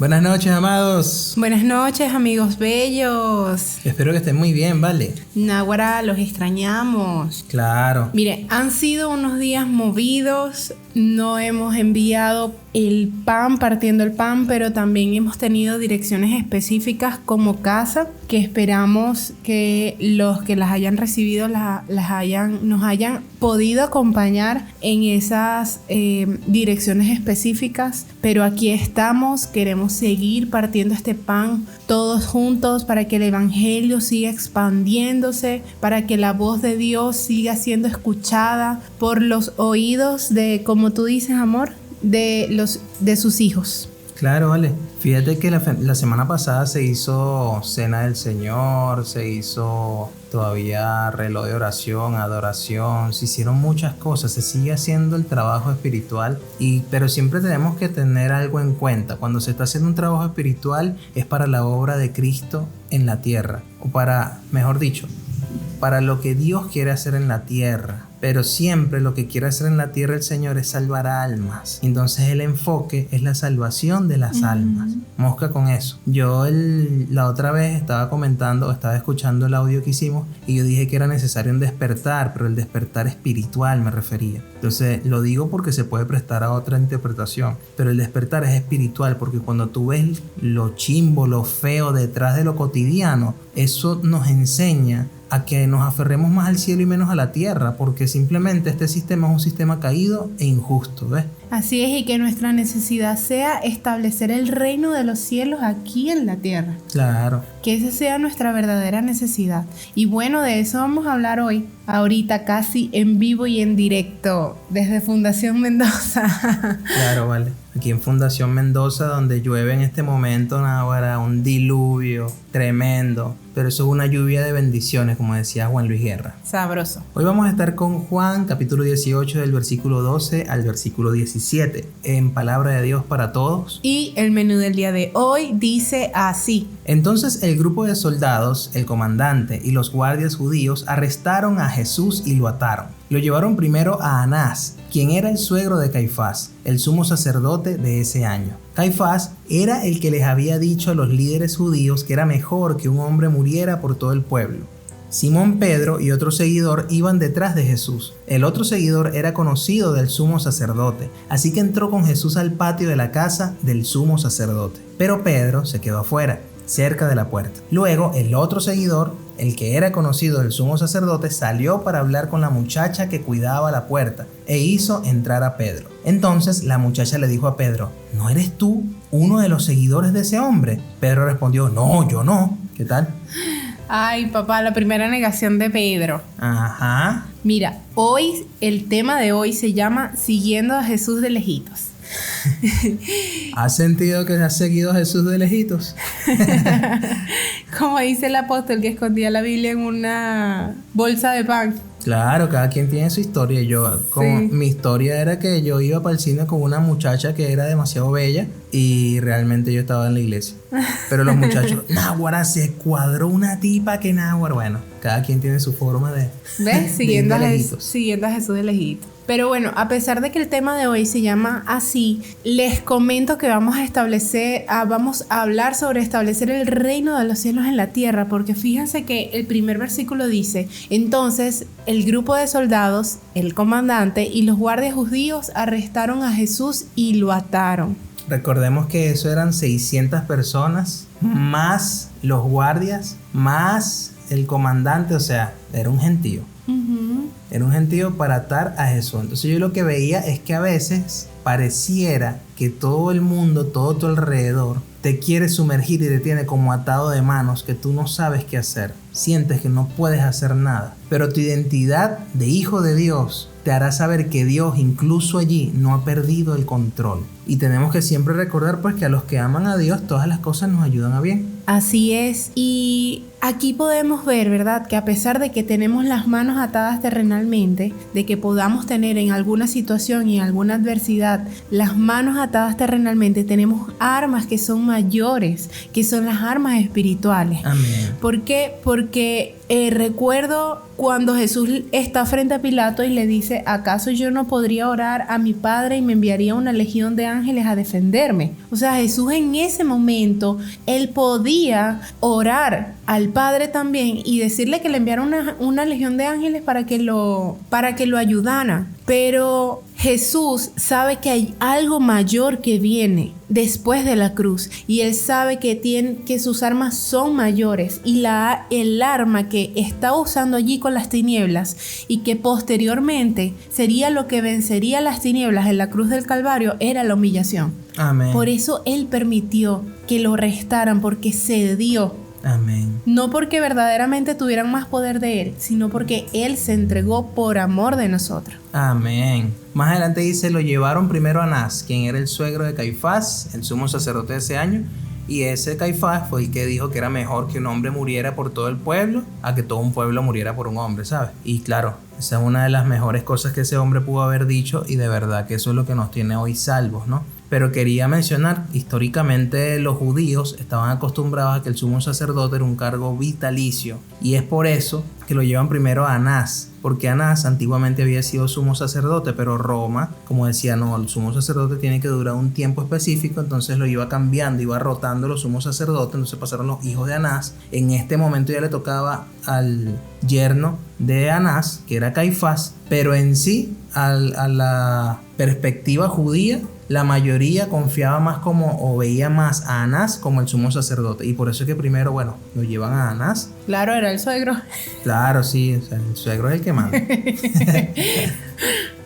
Buenas noches, amados. Buenas noches, amigos bellos. Espero que estén muy bien, ¿vale? Náguara, los extrañamos. Claro. Mire, han sido unos días movidos. No hemos enviado el pan, partiendo el pan, pero también hemos tenido direcciones específicas como casa, que esperamos que los que las hayan recibido nos hayan podido acompañar en esas direcciones específicas. Pero aquí estamos, queremos seguir partiendo este pan todos juntos para que el evangelio siga expandiéndose, para que la voz de Dios siga siendo escuchada por los oídos de, como tú dices, amor, de sus hijos. Claro, vale. Fíjate que la semana pasada se hizo Cena del Señor, se hizo todavía reloj de oración, adoración, se hicieron muchas cosas, se sigue haciendo el trabajo espiritual, pero siempre tenemos que tener algo en cuenta. Cuando se está haciendo un trabajo espiritual es para la obra de Cristo en la tierra, o para, mejor dicho, para lo que Dios quiere hacer en la tierra. Pero siempre lo que quiere hacer en la tierra el Señor es salvar almas. Entonces el enfoque es la salvación de las almas. Mosca con eso. Yo la otra vez estaba escuchando el audio que hicimos y yo dije que era necesario un despertar, pero el despertar espiritual me refería. Entonces lo digo porque se puede prestar a otra interpretación, pero el despertar es espiritual porque cuando tú ves lo chimbo, lo feo detrás de lo cotidiano, eso nos enseña a que nos aferremos más al cielo y menos a la tierra, porque simplemente este sistema es un sistema caído e injusto, ¿ves? Así es, y que nuestra necesidad sea establecer el reino de los cielos aquí en la tierra. Claro. Que esa sea nuestra verdadera necesidad. Y bueno, de eso vamos a hablar hoy, ahorita casi en vivo y en directo, desde Fundación Mendoza. Claro, vale. Aquí en Fundación Mendoza, donde llueve en este momento, Náguara, un diluvio tremendo. Pero eso es una lluvia de bendiciones, como decía Juan Luis Guerra. Sabroso. Hoy vamos a estar con Juan, capítulo 18, del versículo 12 al versículo 17, en Palabra de Dios para Todos. Y el menú del día de hoy dice así. Entonces el grupo de soldados, el comandante y los guardias judíos arrestaron a Jesús y lo ataron. Lo llevaron primero a Anás, quien era el suegro de Caifás, el sumo sacerdote de ese año. Caifás era el que les había dicho a los líderes judíos que era mejor que un hombre muriera por todo el pueblo. Simón Pedro y otro seguidor iban detrás de Jesús. El otro seguidor era conocido del sumo sacerdote, así que entró con Jesús al patio de la casa del sumo sacerdote. Pero Pedro se quedó afuera, cerca de la puerta. Luego el otro seguidor, el que era conocido del sumo sacerdote, salió para hablar con la muchacha que cuidaba la puerta e hizo entrar a Pedro. Entonces la muchacha le dijo a Pedro: ¿no eres tú uno de los seguidores de ese hombre? Pedro respondió: no, yo no. ¿Qué tal? Ay, papá, la primera negación de Pedro. Ajá. Mira, hoy, el tema de hoy se llama Siguiendo a Jesús de lejitos. ¿Has sentido que has seguido a Jesús de lejitos? Como dice el apóstol que escondía la Biblia en una bolsa de pan. Claro, cada quien tiene su historia. Mi historia era que yo iba para el cine con una muchacha que era demasiado bella y realmente yo estaba en la iglesia. Pero los muchachos, náguara, se cuadró una tipa que náguara. Bueno, cada quien tiene su forma de... ¿Ves? Siguiendo a Jesús de lejitos. Pero bueno, a pesar de que el tema de hoy se llama así, les comento que vamos a hablar sobre establecer el reino de los cielos en la tierra, porque fíjense que el primer versículo dice: entonces el grupo de soldados, el comandante y los guardias judíos arrestaron a Jesús y lo ataron. Recordemos que eso eran 600 personas, más los guardias, más el comandante, o sea, era un gentío. Era un gentío para atar a Jesús. Entonces yo lo que veía es que a veces pareciera que todo el mundo, todo tu alrededor, te quiere sumergir y te tiene como atado de manos, que tú no sabes qué hacer. Sientes que no puedes hacer nada. Pero tu identidad de hijo de Dios te hará saber que Dios incluso allí no ha perdido el control. Y tenemos que siempre recordar pues que a los que aman a Dios todas las cosas nos ayudan a bien. Así es. Y aquí podemos ver, ¿verdad?, que a pesar de que tenemos las manos atadas terrenalmente, de que podamos tener en alguna situación y en alguna adversidad las manos atadas terrenalmente, tenemos armas que son mayores, que son las armas espirituales. Amén. ¿Por qué? Porque recuerdo cuando Jesús está frente a Pilato y le dice, ¿acaso yo no podría orar a mi Padre y me enviaría una legión de ángeles a defenderme? O sea, Jesús en ese momento, él podía orar al Padre también y decirle que le enviara una legión de ángeles para que lo ayudara. Pero Jesús sabe que hay algo mayor que viene después de la cruz y él sabe que sus armas son mayores y el arma que está usando allí con las tinieblas y que posteriormente sería lo que vencería las tinieblas en la cruz del Calvario era la humillación. Amén. Por eso él permitió que lo arrestaran, porque cedió. Amén. No porque verdaderamente tuvieran más poder de él, sino porque él se entregó por amor de nosotros. Amén. Más adelante dice, lo llevaron primero a Anás, quien era el suegro de Caifás, el sumo sacerdote de ese año, y ese Caifás fue el que dijo que era mejor que un hombre muriera por todo el pueblo a que todo un pueblo muriera por un hombre, ¿sabes? Y claro, esa es una de las mejores cosas que ese hombre pudo haber dicho y de verdad que eso es lo que nos tiene hoy salvos, ¿no? Pero quería mencionar, históricamente los judíos estaban acostumbrados a que el sumo sacerdote era un cargo vitalicio y es por eso que lo llevan primero a Anás, porque Anás antiguamente había sido sumo sacerdote, pero Roma, como decía, no, el sumo sacerdote tiene que durar un tiempo específico, entonces lo iba cambiando, iba rotando los sumos sacerdotes, entonces pasaron los hijos de Anás. En este momento ya le tocaba al yerno de Anás, que era Caifás, pero en sí, a la perspectiva judía, la mayoría confiaba más o veía más a Anás como el sumo sacerdote. Y por eso es que primero, bueno, lo llevan a Anás. Claro, era el suegro. Claro, sí, o sea, el suegro es el que manda.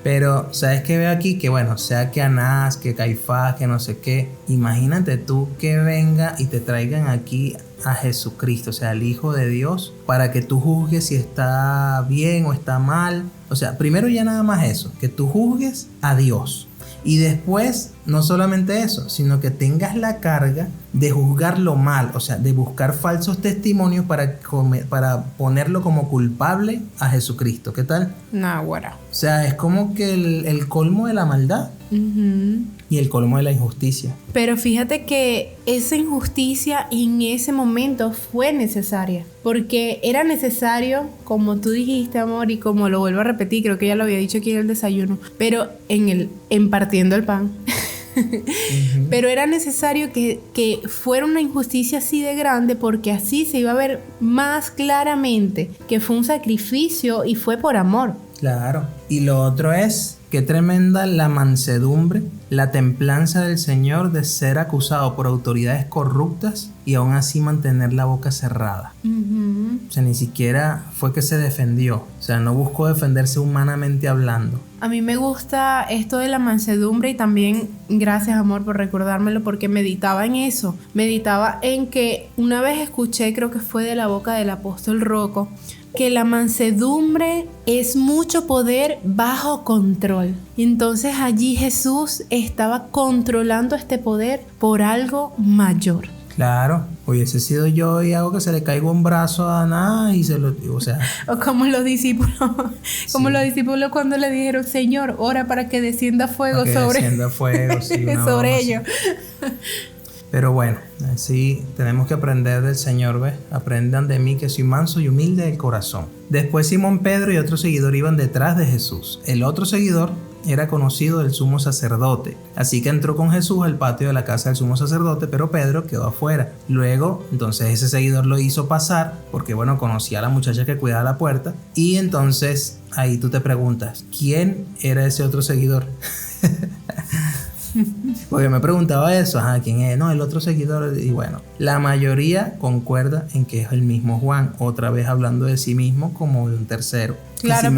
Pero, ¿sabes qué veo aquí? Que bueno, sea que Anás, que Caifás, que no sé qué. Imagínate tú que venga y te traigan aquí a Jesucristo, o sea, el Hijo de Dios, para que tú juzgues si está bien o está mal. O sea, primero ya nada más eso, que tú juzgues a Dios. Y después, no solamente eso, sino que tengas la carga de juzgar lo mal, o sea, de buscar falsos testimonios para ponerlo como culpable a Jesucristo. ¿Qué tal? Naguará. O sea, es como que el colmo de la maldad y el colmo de la injusticia. Pero fíjate que esa injusticia en ese momento fue necesaria, porque era necesario, como tú dijiste, amor, y como lo vuelvo a repetir, creo que ya lo había dicho aquí en el desayuno, pero en partiendo el pan. Pero era necesario que fuera una injusticia así de grande, porque así se iba a ver más claramente que fue un sacrificio y fue por amor. Claro. Y lo otro es, qué tremenda la mansedumbre, la templanza del Señor de ser acusado por autoridades corruptas y aún así mantener la boca cerrada. O sea, ni siquiera fue que se defendió. O sea, no buscó defenderse humanamente hablando. A mí me gusta esto de la mansedumbre y también, gracias amor por recordármelo, porque meditaba en eso. Meditaba en que una vez escuché, creo que fue de la boca del apóstol Rocco, que la mansedumbre es mucho poder bajo control. Y entonces allí Jesús estaba controlando este poder por algo mayor. Claro, hubiese sido yo y hago que se le caiga un brazo a Anás y se lo... O sea... O como los discípulos, los discípulos cuando le dijeron, Señor, ora para que descienda fuego sobre ellos. Pero bueno, así tenemos que aprender del Señor, ¿ves? Aprendan de mí que soy manso y humilde del corazón. Después Simón Pedro y otro seguidor iban detrás de Jesús. El otro seguidor era conocido del sumo sacerdote, así que entró con Jesús al patio de la casa del sumo sacerdote, pero Pedro quedó afuera. Luego, entonces ese seguidor lo hizo pasar, porque bueno, conocía a la muchacha que cuidaba la puerta, y entonces ahí tú te preguntas, ¿quién era ese otro seguidor? Porque me preguntaba eso, ¿quién es? No, el otro seguidor. Y bueno, la mayoría concuerda en que es el mismo Juan, otra vez hablando de sí mismo como de un tercero. Claro,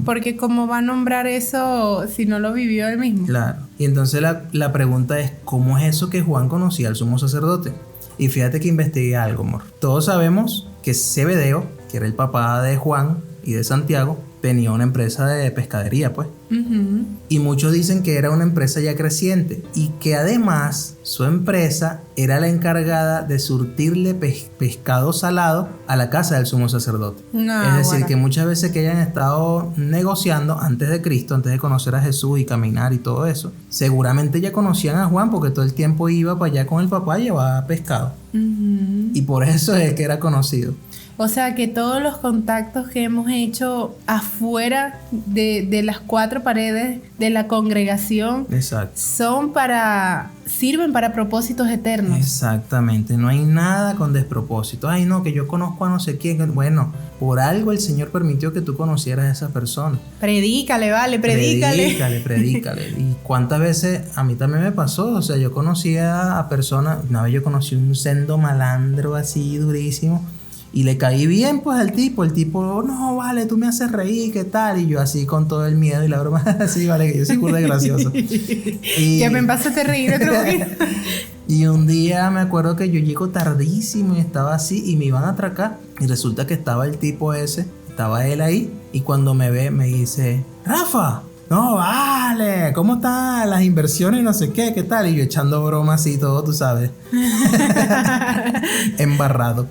porque ¿cómo va a nombrar eso si no lo vivió él mismo? Claro. Y entonces la pregunta es, ¿cómo es eso que Juan conocía al sumo sacerdote? Y fíjate que investigué algo, amor. Todos sabemos que Zebedeo, que era el papá de Juan y de Santiago, tenía una empresa de pescadería, pues. Ujú. Y muchos dicen que era una empresa ya creciente y que además su empresa era la encargada de surtirle pescado salado a la casa del sumo sacerdote. No, Es decir, bueno. que muchas veces que hayan estado negociando antes de Cristo, antes de conocer a Jesús y caminar y todo eso, seguramente ya conocían a Juan porque todo el tiempo iba para allá con el papá y llevaba pescado. Ujú. Y por eso es que era conocido. O sea que todos los contactos que hemos hecho afuera de las cuatro paredes de la congregación Exacto. sirven para propósitos eternos. Exactamente, no hay nada con despropósito. Ay, no, que yo conozco a no sé quién. Bueno, por algo el Señor permitió que tú conocieras a esa persona. Predícale, vale, predícale. Predícale. Y cuántas veces a mí también me pasó. O sea, yo conocía a personas. Una vez yo conocí un sendo malandro así durísimo. Y le caí bien pues al tipo. El tipo, no, vale, tú me haces reír, ¿qué tal? Y yo así con todo el miedo y la broma. Sí, vale, que yo soy burda de gracioso. Y Ya me empezaste a reír otro poquito. y un día me acuerdo que yo llego tardísimo y estaba así y me iban a atracar. Y resulta que estaba el tipo ese, estaba él ahí. Y cuando me ve me dice, Rafa, no vale, ¿cómo están las inversiones y no sé qué? ¿Qué tal? Y yo echando bromas así todo, tú sabes. Embarrado.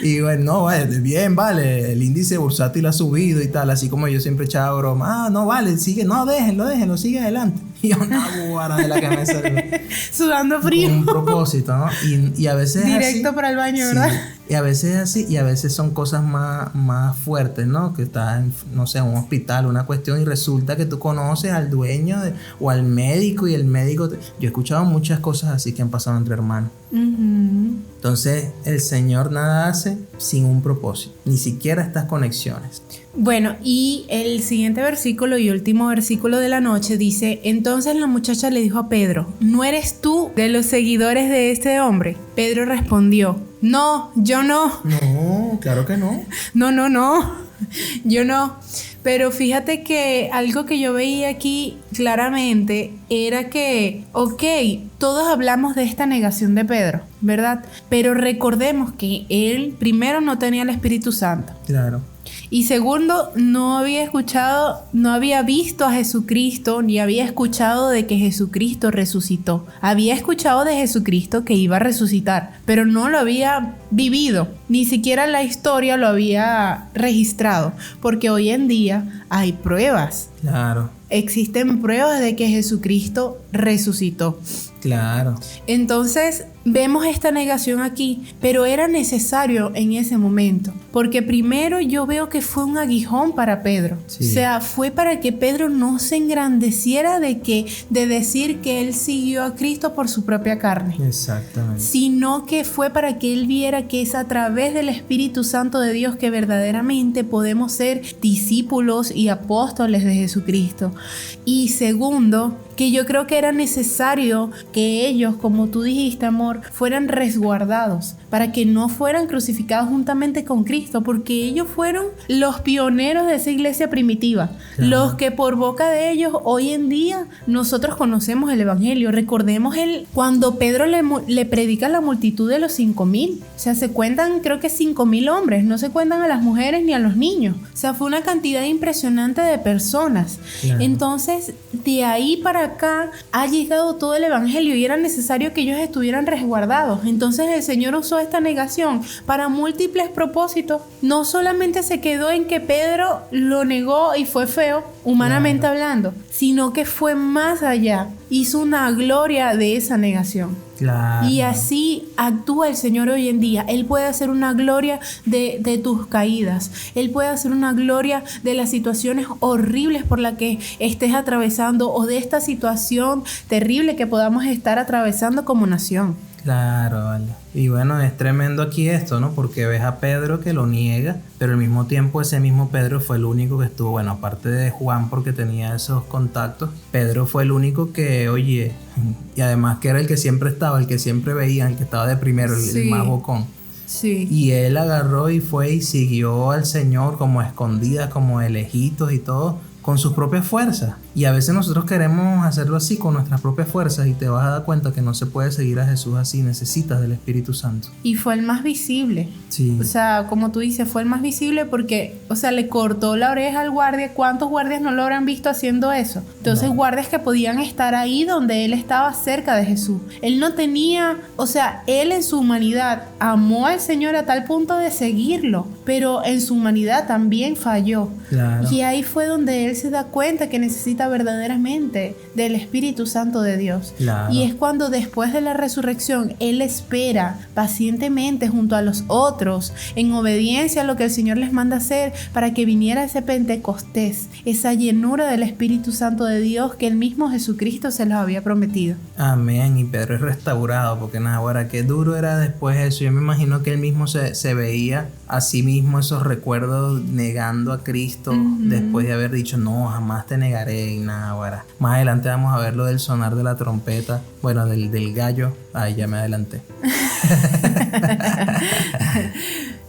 Y bueno, no, vale, bien, vale, el índice bursátil ha subido y tal, así como yo siempre echaba broma. Ah, no, vale, sigue, no, déjenlo, sigue adelante. Y yo, una guara de la que me salió. Sudando frío. Con un propósito, ¿no? Y a veces es Directo así. para el baño, Sí. ¿verdad? Y a veces es así, y a veces son cosas más fuertes, ¿no? Que estás en, no sé, en un hospital, una cuestión, y resulta que tú conoces al dueño o al médico, y el médico... Yo he escuchado muchas cosas así que han pasado entre hermanos. Ujú. Entonces, el Señor nada hace sin un propósito, ni siquiera estas conexiones. Bueno, y el siguiente versículo y último versículo de la noche dice, entonces la muchacha le dijo a Pedro, ¿no eres tú de los seguidores de este hombre? Pedro respondió, no, yo no. No, claro que no. No, yo no. Pero fíjate que algo que yo veía aquí claramente era que, ok, todos hablamos de esta negación de Pedro, ¿verdad? Pero recordemos que él primero no tenía el Espíritu Santo. Claro. Y segundo, no había visto a Jesucristo, ni había escuchado de que Jesucristo resucitó. Había escuchado de Jesucristo que iba a resucitar, pero no lo había vivido. Ni siquiera la historia lo había registrado, porque hoy en día hay pruebas. Claro. Existen pruebas de que Jesucristo resucitó. Claro. Entonces vemos esta negación aquí, pero era necesario en ese momento, porque primero yo veo que fue un aguijón para Pedro. Sí. O sea, fue para que Pedro no se engrandeciera de decir que él siguió a Cristo por su propia carne, Exactamente. sino que fue para que él viera que es a través del Espíritu Santo de Dios que verdaderamente podemos ser discípulos y apóstoles de Jesucristo. Y segundo, que yo creo que era necesario que ellos, como tú dijiste, amor, fueran resguardados para que no fueran crucificados juntamente con Cristo, porque ellos fueron los pioneros de esa iglesia primitiva, Claro. los que por boca de ellos hoy en día nosotros conocemos el Evangelio. Recordemos cuando Pedro le predica a la multitud de los 5,000, o sea, se cuentan creo que 5,000 hombres, no se cuentan a las mujeres ni a los niños, o sea, fue una cantidad impresionante de personas. Claro. Entonces, de ahí para acá ha llegado todo el evangelio y era necesario que ellos estuvieran resguardados. Entonces el Señor usó esta negación para múltiples propósitos. No solamente se quedó en que Pedro lo negó y fue feo, humanamente hablando, sino que fue más allá. Hizo una gloria de esa negación. Claro. Y así actúa el Señor hoy en día. Él puede hacer una gloria de tus caídas. Él puede hacer una gloria de las situaciones horribles por las que estés atravesando o de esta situación terrible que podamos estar atravesando como nación. Claro, vale. Y bueno, es tremendo aquí esto, ¿no? Porque ves a Pedro que lo niega, pero al mismo tiempo ese mismo Pedro fue el único que estuvo, bueno, aparte de Juan porque tenía esos contactos, Pedro fue el único que, oye, y además que era el que siempre estaba, el que siempre veía, el que estaba de primero, el más bocón. Sí. Y él agarró y fue y siguió al Señor como a escondidas, como de lejitos y todo, con sus propias fuerzas. Y a veces nosotros queremos hacerlo así con nuestras propias fuerzas y te vas a dar cuenta que no se puede seguir a Jesús así, necesitas del Espíritu Santo. Y fue el más visible. Sí. O sea, como tú dices, fue el más visible porque, o sea, le cortó la oreja al guardia. ¿Cuántos guardias no lo habrán visto haciendo eso? Entonces, No. guardias que podían estar ahí donde él estaba cerca de Jesús. Él no tenía, o sea, él en su humanidad amó al Señor a tal punto de seguirlo, pero en su humanidad también falló. Claro. Y ahí fue donde él se da cuenta que necesita verdaderamente del Espíritu Santo de Dios. Claro. Y es cuando después de la resurrección él espera pacientemente junto a los otros en obediencia a lo que el Señor les manda hacer para que viniera ese Pentecostés, esa llenura del Espíritu Santo de Dios que el mismo Jesucristo se los había prometido. Amén. Y Pedro es restaurado porque nada, ahora qué duro era después eso. Yo me imagino que él mismo se veía a sí mismo esos recuerdos negando a Cristo después de haber dicho no, jamás te negaré y nada, ahora. Más adelante vamos a ver lo del sonar de la trompeta, bueno, del gallo. Ay, ya me adelanté.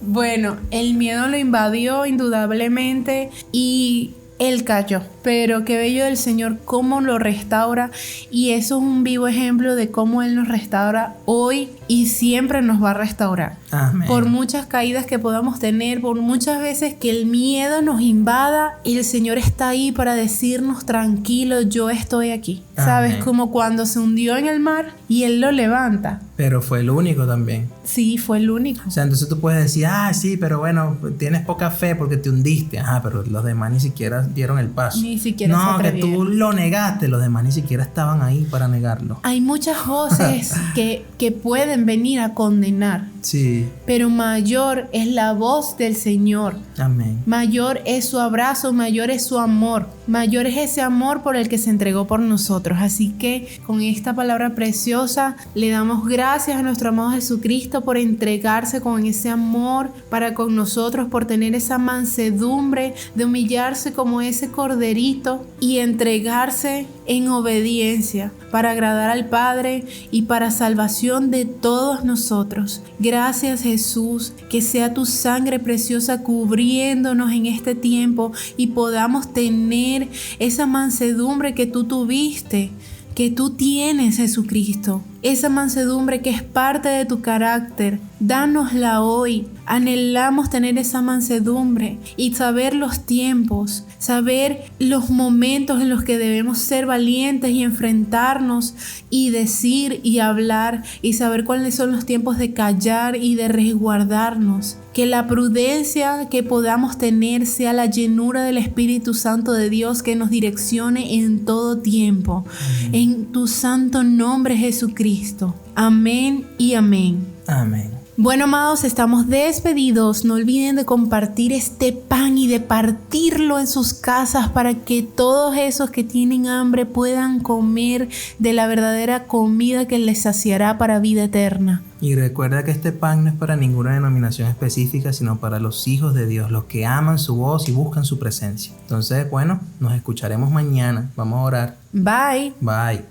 Bueno, el miedo lo invadió indudablemente y él cayó. Pero qué bello del Señor, cómo lo restaura. Y eso es un vivo ejemplo de cómo Él nos restaura hoy y siempre nos va a restaurar. Amén. Por muchas caídas que podamos tener, por muchas veces que el miedo nos invada, el Señor está ahí para decirnos tranquilo, yo estoy aquí. Amén. ¿Sabes? Como cuando se hundió en el mar y Él lo levanta. Pero fue el único también. Sí, fue el único. O sea, entonces tú puedes decir, sí, pero bueno, tienes poca fe porque te hundiste. Ajá, pero los demás ni siquiera dieron el paso. Ni siquiera se No, que atrevieron. tú lo negaste, los demás ni siquiera estaban ahí para negarlo. Hay muchas voces que pueden venir a condenar, Sí, pero mayor es la voz del Señor. amén. Mayor es su abrazo, mayor es su amor, mayor es ese amor por el que se entregó por nosotros. Así que con esta palabra preciosa le damos gracias a nuestro amado Jesucristo por entregarse con ese amor para con nosotros, por tener esa mansedumbre de humillarse como ese corderito y entregarse en obediencia para agradar al Padre y para salvación de todos nosotros. Gracias, Jesús, que sea tu sangre preciosa cubriéndonos en este tiempo y podamos tener esa mansedumbre que tú tuviste, que tú tienes, Jesucristo. Esa mansedumbre que es parte de tu carácter, dánosla hoy. Anhelamos tener esa mansedumbre y saber los tiempos, saber los momentos en los que debemos ser valientes y enfrentarnos y decir y hablar y saber cuáles son los tiempos de callar y de resguardarnos. Que la prudencia que podamos tener sea la llenura del Espíritu Santo de Dios que nos direccione en todo tiempo. En tu santo nombre, Jesucristo. Amén y amén. Amén. Bueno, amados, estamos despedidos. No olviden de compartir este pan y de partirlo en sus casas para que todos esos que tienen hambre puedan comer de la verdadera comida que les saciará para vida eterna. Y recuerda que este pan no es para ninguna denominación específica, sino para los hijos de Dios, los que aman su voz y buscan su presencia. Entonces, bueno, nos escucharemos mañana. Vamos a orar. Bye. Bye.